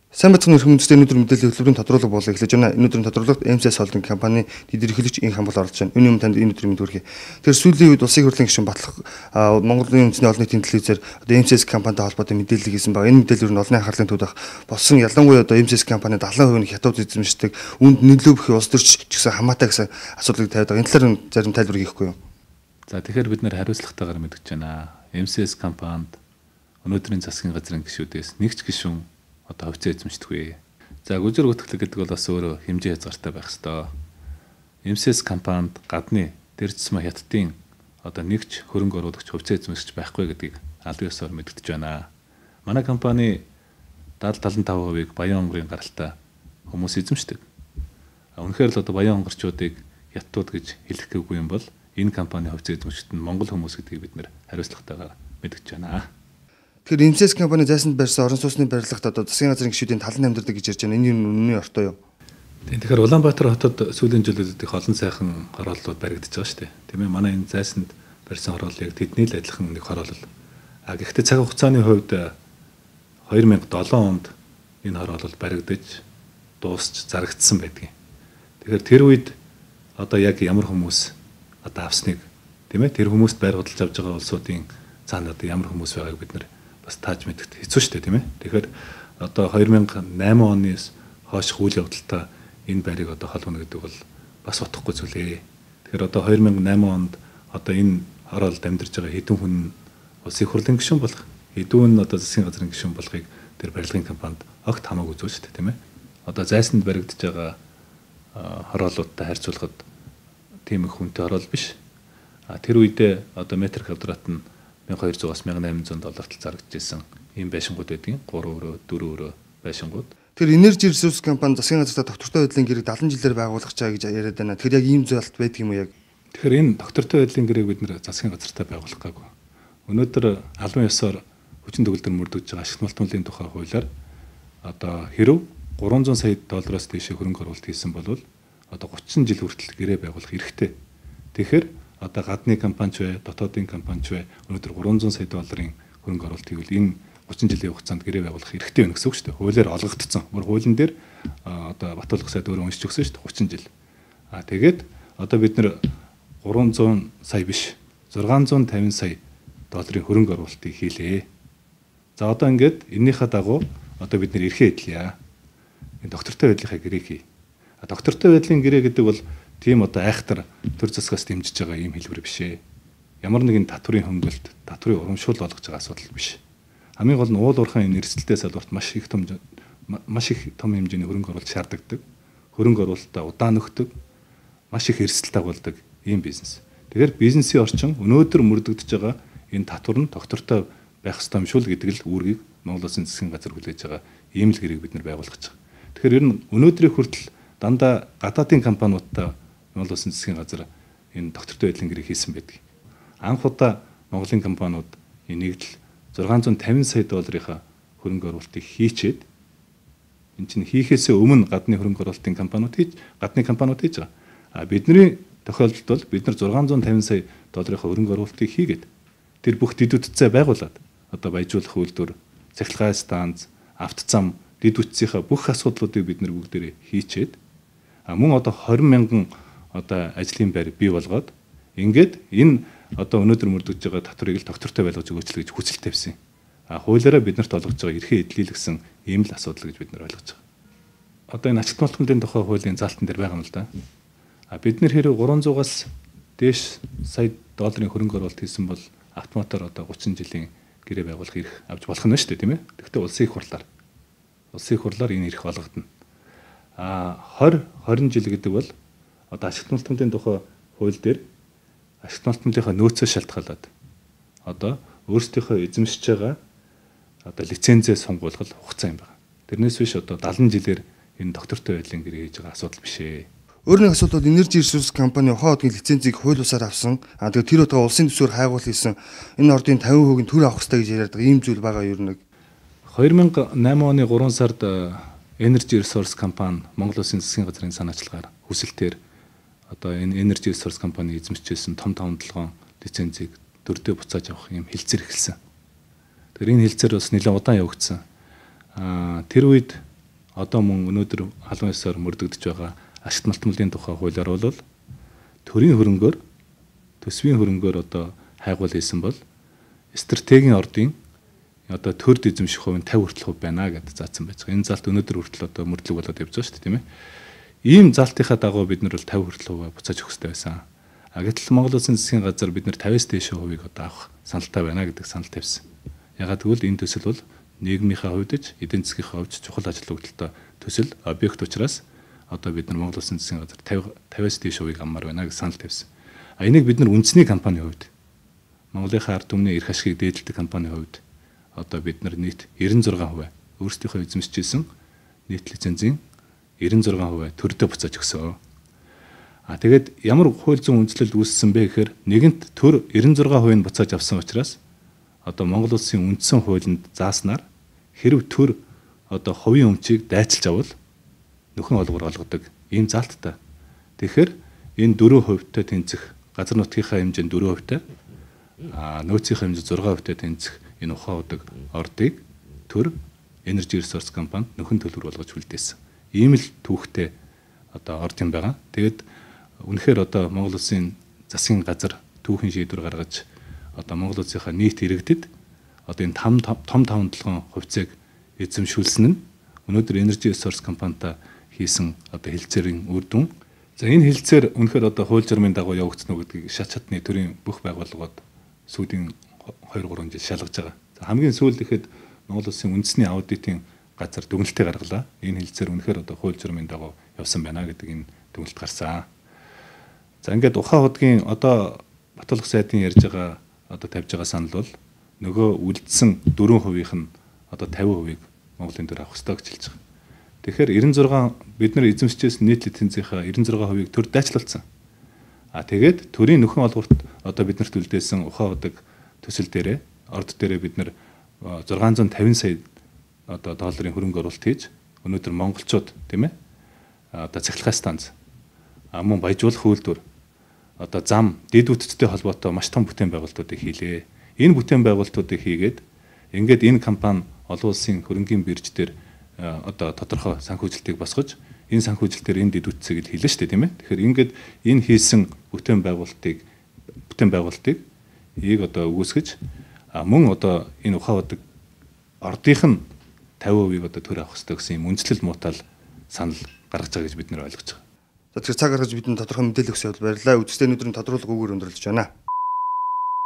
Сайн бацхан өрх үндэстэй өнөөдөр мэдээллийн хөтөлбөрийн тодруулга болоо эхлэж байна. Өнөөдрийн тодруулгад MCS холдинг компани дэлгэрүүлэгч ин хамбал оролцож байна. Үүний өмнө танд энэ өдрийн мэд хүргэе. Тэр сүүлийн үед улсын хурлын гишүүн Батлах Монголын үндэсний олон нийтийн телевизээр MCS компанитай холбоотой мэдээлэл хийсэн баг. Энэ мэдээлэл нь олонний анхаарлын төвд болсон. Ялангуяа MCS компани 70% нь хятад эзэмшдэг. Үүнд нөлөө бүхий улс төрч ч гэсэн хамаатай гэсэн асуудлыг тавьдаг. Энэ талаар зарим тайлбар хийхгүй юу? За тэгэхээр бид нэр хариуцлагатайгаар мэдгэж байна. MCS компанид өнөөдрийн засгийн газрын гишүүдээс нэг ч гишүүн одоо хувьцаа эзэмшдэггүй. За гүзэр гүтгэлэг гэдэг бол бас өөрөө хэмжээ хязгаартай байх ёстой. MCS компанид гадны дэржсмэ хятадын одоо нэгч хөрөнгө оруулагч хувьцаа эзэмшиж байхгүй гэдгийг албан ёсоор мэдгэж байна. Манай компани 70-75%-ийг Баян онгорын гаралтай хүмүүс эзэмшдэг. Үнэхээр л одоо Баян онгорчуудыг хятадууд гэж хэлэх гээгүй юм бол энэ компани хувьцаа эзэмшигчид нь монгол хүмүүс гэдгийг бид нэр хариуцлагатайгаар мэдгэж байна. Тэгэхээр MCS компани зайсанд барьсан орон сууцны барилгад одоо засгийн газрын гишүүдийн талан амьдардаг гэж ярьж байна. Энэ нь үнэн ортой юу? Тэгэхээр Улаанбаатар хотод сүүлийн жилүүдэд их олон сайхан хорооллууд баригдаж байгаа шүү дээ. Тийм ээ, манай энэ зайсанд барьсан хороол яг тэдний л адилхан нэг хороол. Гэхдээ цаг хугацааны хувьд 2007 онд энэ хороол баригдаж дуусч зарагдсан байдгийг. Тэгэхээр тэр үед одоо яг ямар хүмүүс одоо авсныг тийм ээ, тэр хүмүүст байр худалдаж авж байгаа улсуудын цаана одоо ямар хүмүүс байгааг бид нэр бас тааж мэдэх хэцүү шүү дээ, тийм ээ. Тэгэхээр одоо 2008 оноос хойш үйл явдалтай энэ байрыг одоо холбоно гэдэг бол бас утгагүй зүйлээ. Тэгэхээр одоо 2008 онд одоо энэ хороолд амьдарч байгаа хэдэн хүн улсын хурлын гишүүн болох, хэдэн одоо засгийн газрын гишүүн болохыг тэр барилгын компанид огт хамаагүй зүйл шүү дээ, тийм ээ. Одоо зайсанд баригдаж байгаа хороолуудтай харьцуулахад тийм их хүнтэй хороол биш. Тэр үедээ одоо метр квадрат нь $1200-аас $1800 зарагдж ирсэн ийм байшингууд байдгийн 3 өрөө 4 өрөө байшингууд. Тэр Energy Resource компани засгийн газартаа доктортой байдлын гэрэг 70 жилээр байгуулах чаа гэж яриад байна. Тэгэхээр яг ийм зүйлт байдаг юм уу яг? Тэгэхээр энэ доктортой байдлын гэрээг бид нэр засгийн газартаа байгуулах гаагүй. Өнөөдөр албан ёсоор хүчин төгөлдөр мөрдөгдөж байгаа ашигт малтмуулын тухай хуулиар одоо хэрв $300 сая дээшээ хөрөнгө оруулалт хийсэн бол одоо 30 жил хүртэл гэрээ байгуулах эрхтэй. Тэгэхээр одоо гадны компани ч бай, дотоодын компани ч бай өнөөдөр $300 сая хөрөнгө оруулалт хийвэл энэ 30 жилийн хугацаанд гэрээ байгуулах эрхтэй байна гэсэн үг шүү дээ. Хуулиар олгогдсон. Бүр хуулийн дээр одоо Батулга сайд өөрөө уншиж өгсөн шүү дээ 30 жил. Тэгээд одоо бид нэр 300 сая биш 650 сая долларын хөрөнгө оруулалтыг хийлээ. За одоо ингээд эннийхээ дагуу одоо бид нэр эрхээ эдлэе. Энэ доктортой байдлынхаа гэрээг хий. Доктортой байдлын гэрээ гэдэг бол тийм одоо айхтар төр засгаас дэмжиж байгаа ийм хэлбэр биш ээ. Ямар нэгэн татврын хөнгөлөлт, татврын урамшуул болгож байгаа асуудал биш. Хамгийн гол нь уул уурхайн энэ эрсдэлтэй салбарт маш их том хэмжээний хөрөнгө оруулалт шаарддаг. Хөрөнгө оруулалтаа удаан өгдөг, маш их эрсдэл дагуулдаг ийм бизнес. Тэгэхээр бизнесийн орчин өнөөдөр мөрдөгдөж байгаа энэ татвар нь доктортой байх ёстой юм шүү л гэдэг л үүргийг Монгол Улсын засгийн газар хүлээж байгаа ийм л гэрээг бид нар байгуулах гэж байгаа. Тэгэхээр ер нь өнөөдрийн хүртэл дандаа гадаадын компаниудтай Монгол Улсын засгийн газар энэ доктортой байдлын гэрээг хийсэн байдаг. Анх удаа Монголын компаниуд энийг л $650 сая хөрөнгө оруулалтыг хийчээд энэ чинь хийхээсээ өмнө гадны хөрөнгө оруулалтын компаниуд хийж байгаа. Бидний тохиолдолд бол бид нар $650 сая хөрөнгө оруулалтыг хийгээд тэр бүх дэд үтцээ байгуулад одоо баяжуулах үйлдвэр, цахилгаан станц, автозам, дэд үтцийнхаа бүх асуудлуудыг бид нар бүгдээрээ хийчээд мөн одоо 20,000 одоо ажлын байр бий болгоод ингээд энэ одоо өнөөдөр мөрдөж байгаа татварыг л доктортой байлгаж өгөөч л гэж хүсэлт тавьсан. Хуулиараа биднэрт олгож байгаа эрхээ эдлийлгсэн ийм л асуудал гэж бид нар ойлгож байгаа. Одоо энэ ачаалт малтмуулын тухай хуулийн заалтан дээр байгаа юм л да. Бид нэр хэрэг 300-аас дээш сая долларын хөрөнгө оруулалт хийсэн бол автоматар одоо 30 жилийн гэрээ байгуулах эрх авч болох нь шүү дээ, тийм ээ. Тэгэхдээ улсын их хурлаар энэ эрх олгогдно. 20 жил гэдэг бол одоо ашигт малтмуулын тухай хууль дээр ашигт малтмуулынхаа нөөцөөс шалтгаалаад одоо өөрсдийнхөө эзэмшиж байгаа одоо лицензээ сонгуулах хугацаа юм байна. Тэрнээс биш одоо 70 жилээр энэ доктортой байдлын гэрээ хийж байгаа асуудал биш ээ. Өөр нэг асуудал бол Energy Resource компани хоодгийн лицензийг хууль бусаар авсан. Тэгээд тэр удаа улсын төсвөөр хайгуул хийсэн. Энэ ордын 50%-ийн төр авах хэрэгтэй гэж яриад байгаа ийм зүйл байгаа юу нэг. 2008 оны 3 сард Energy Resource компани Монгол Улсын засгийн газрын санаачлагаар хүсэлтээр одоо энэ Energy Resource компани эзэмшижсэн том толгоон лицензийг дөрдөө буцааж авах юм хэлцэр эхэлсэн. Тэгэхээр энэ хэлцэр бас нэлээд удаан явагдсан. Тэр үед одоо мөн өнөөдөр халуун ёсоор мөрдөгдөж байгаа ашигт малтмалын тухай хуулиар бол төрийн хөрөнгөөр төсвийн хөрөнгөөр одоо хайгуул хийсэн бол стратегийн ордын одоо төр эзэмших хувь нь 50% байна гэдээ заасан байж байгаа. Энэ залт өнөөдөр хүртэл одоо мөрдлөг болоод явж байгаа шүү дээ, тийм ээ. Ийм залтынхаа дагуу бид нар бол 50% буцааж өгөх хэрэгтэй байсан. Гэтэл Монгол Улсын засгийн газар бид нар 50-аас дээш хувийг одоо авах саналтай байна гэдэг санал тавьсан. Ягаад гэвэл энэ төсөл бол нийгмийнхаа хувьд ч эдийн засгийнхаа хувьд чухал ажил өгдөлтөй төсөл объект учраас одоо бид нар Монгол Улсын засгийн газар 50-аас дээш хувийг аммаар байна гэж санал тавьсан. Энийг бид нар үндэсний компанийн хувьд Монголынхаа ард түмний эрх ашигыг дээдэлдэг компанийн хувьд одоо бид нар нийт 96% өөрсдийнхөө эзэмшижсэн нийт лицензийн 96% төрдөө буцааж өгсөн. Тэгээд ямар хууль зүйн үндэслэл үүссэн бэ гэхээр нэгэнт төр 96% нь буцааж авсан учраас одоо Монгол Улсын үндсэн хуулинд зааснаар хэрв төр одоо хувийн өмчийг дайчилж авал нөхөн олгор олгодог ийм залттай. Тэгэхээр энэ 4%-тай тэнцэх газар нутгийнхаа хэмжээнд 4%-тай нөөцийнхаа хэмжээнд 6%-тай тэнцэх энэ ухаан удаг ордыг төр Energy Resource компани нөхөн төлбөр болгож хүлдээсэн. Ийм л түүхтэй одоо орд юм байгаа. Тэгээд үнэхээр одоо Монгол Улсын засгийн газар түүхийн шийдвэр гаргаж одоо Монгол Улсынхаа нийт иргэдэд одоо энэ том таван хувьцааг эзэмшүүлсэн нь өнөөдөр Energy Resource компанитай хийсэн одоо хэлцээрийн үр дүн. За энэ хэлцээр үнэхээр одоо хууль журмын дагуу явагдсан уу гэдгийг шат шатны төрийн бүх байгууллагууд сүүлийн 2-3 жил шалгаж байгаа. Хамгийн сүүлд ихэд Монгол Улсын үндэсний аудитын газар дүгнэлтээ гаргалаа. Энэ хэлцээр үнэхээр одоо хууль журмын дагуу явсан байна гэдэг энэ дүгнэлт гарсан. За ингээд ухаан худгийн одоо Батулга сайдын ярьж байгаа одоо тавьж байгаа санал бол нөгөө үлдсэн 4%-ийнх нь одоо 50%-ийг Монголын төр авах ёстой гэж хэлж байгаа. Тэгэхээр 96 бид нар эзэмшижсэн нийт лицензийнхаа 96%-ийг төр дайчлуулсан. Тэгээд төрийн нөхөн олгорт одоо биднэрт үлдээсэн ухаан худаг төсөл дээрээ орд дээрээ бид нар 650 сая одоо долларын хөрөнгө оруулалт хийж өнөөдөр монголчууд тийм ээ одоо цахилгаан станц мөн баяжуулах үйлдвэр одоо зам дэд үтцтэй холбоотой маш том бүтээн байгуулалтуудыг хийлээ. Энэ бүтээн байгуулалтуудыг хийгээд ингээд энэ компани олон улсын хөрөнгийн бирж дээр одоо тодорхой санхүүжилтийг босгож энэ санхүүжилтээр энэ дэд үтцийг л хийлээ шүү дээ, тийм ээ. Тэгэхээр ингээд энэ хийсэн бүтээн байгуулалтыг ийг одоо өгөөсгөж мөн одоо энэ ухаан удаг ордынх нь 50% одоо төр авах хэрэгтэй гэсэн юм үндэслэл муутал санал гаргаж байгаа гэж бид нэр ойлгож байгаа. За тэгэхээр цаг гаргаж бидний тодорхой мэдээлэл өгсөй баярлалаа. Үдштэй өнөөдрийн тодруулга үгээр өндөрлөж байна.